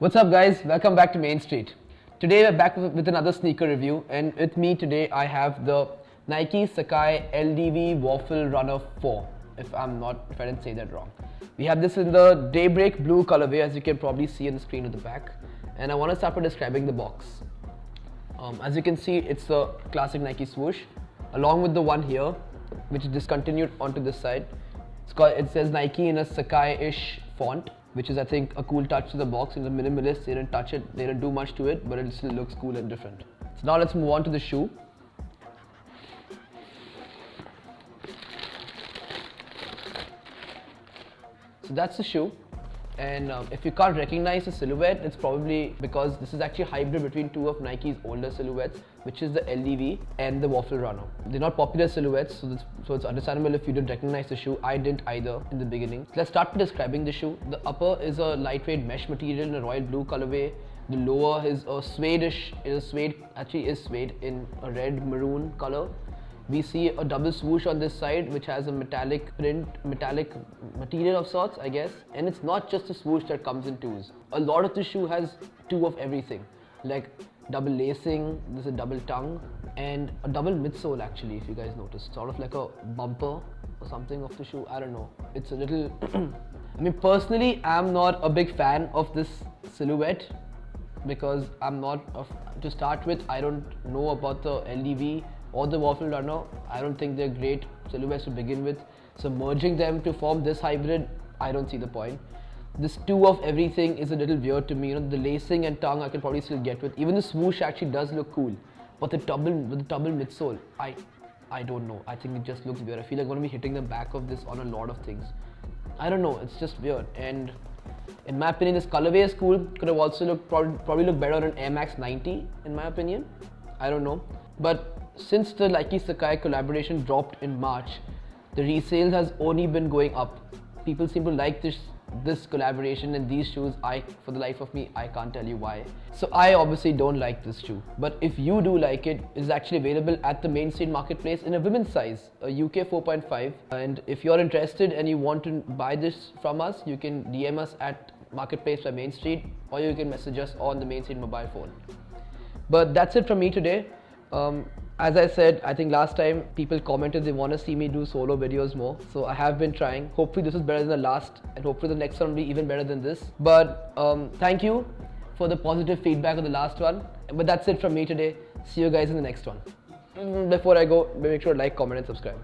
What's up guys, welcome back to Mainstreet. Today we're back with another sneaker review, and with me today I have the Nike Sacai LDWaffle Runner 4, if I didn't say that wrong. We have this in the Daybreak Blue colorway, as you can probably see on the screen at the back, and I want to start by describing the box. As you can see, it's the classic Nike Swoosh, along with the one here, which is discontinued onto this side. It says Nike in a Sacai-ish font, which is I think a cool touch to the box. It's a minimalist, they didn't touch it, they didn't do much to it, but it still looks cool and different. So now let's move on to the shoe. So that's the shoe, and if you can't recognize the silhouette, it's probably because this is actually a hybrid between two of Nike's older silhouettes, which is the LDV and the Waffle Runner. They're not popular silhouettes, so it's understandable if you didn't recognize the shoe. I didn't either in the beginning. Let's start by describing the shoe. The upper is a lightweight mesh material in a royal blue colorway. The lower is a suede-ish, actually is suede in a red maroon color. We see a double swoosh on this side, which has a metallic material of sorts, I guess. And it's not just a swoosh that comes in twos. A lot of the shoe has two of everything, like double lacing, there's a double tongue, and a double midsole actually, if you guys noticed. Sort of like a bumper or something of the shoe, I don't know. It's a little, I mean personally, I'm not a big fan of this silhouette because to start with, I don't know about the LDV or the Waffle Runner. I don't think they're great silhouettes to begin with. So merging them to form this hybrid, I don't see the point. This two of everything is a little weird to me. You know, the lacing and tongue I can probably still get with. Even the swoosh actually does look cool. But the double midsole, I don't know. I think it just looks weird. I feel like I'm going to be hitting the back of this on a lot of things. I don't know, it's just weird. And in my opinion, this colorway is cool. Could have also probably looked better on an Air Max 90 in my opinion. I don't know. But since the Nike Sacai collaboration dropped in March, the resale has only been going up. People seem to like this collaboration and these shoes. For the life of me, I can't tell you why. So I obviously don't like this shoe. But if you do like it, it's actually available at the Mainstreet marketplace in a women's size, a UK 4.5. And if you're interested and you want to buy this from us, you can DM us at Marketplace by Mainstreet, or you can message us on the Mainstreet mobile phone. But that's it from me today. As I said, I think last time people commented they want to see me do solo videos more. So I have been trying. Hopefully this is better than the last, and hopefully the next one will be even better than this. But thank you for the positive feedback on the last one. But that's it from me today. See you guys in the next one. Before I go, make sure to like, comment and subscribe.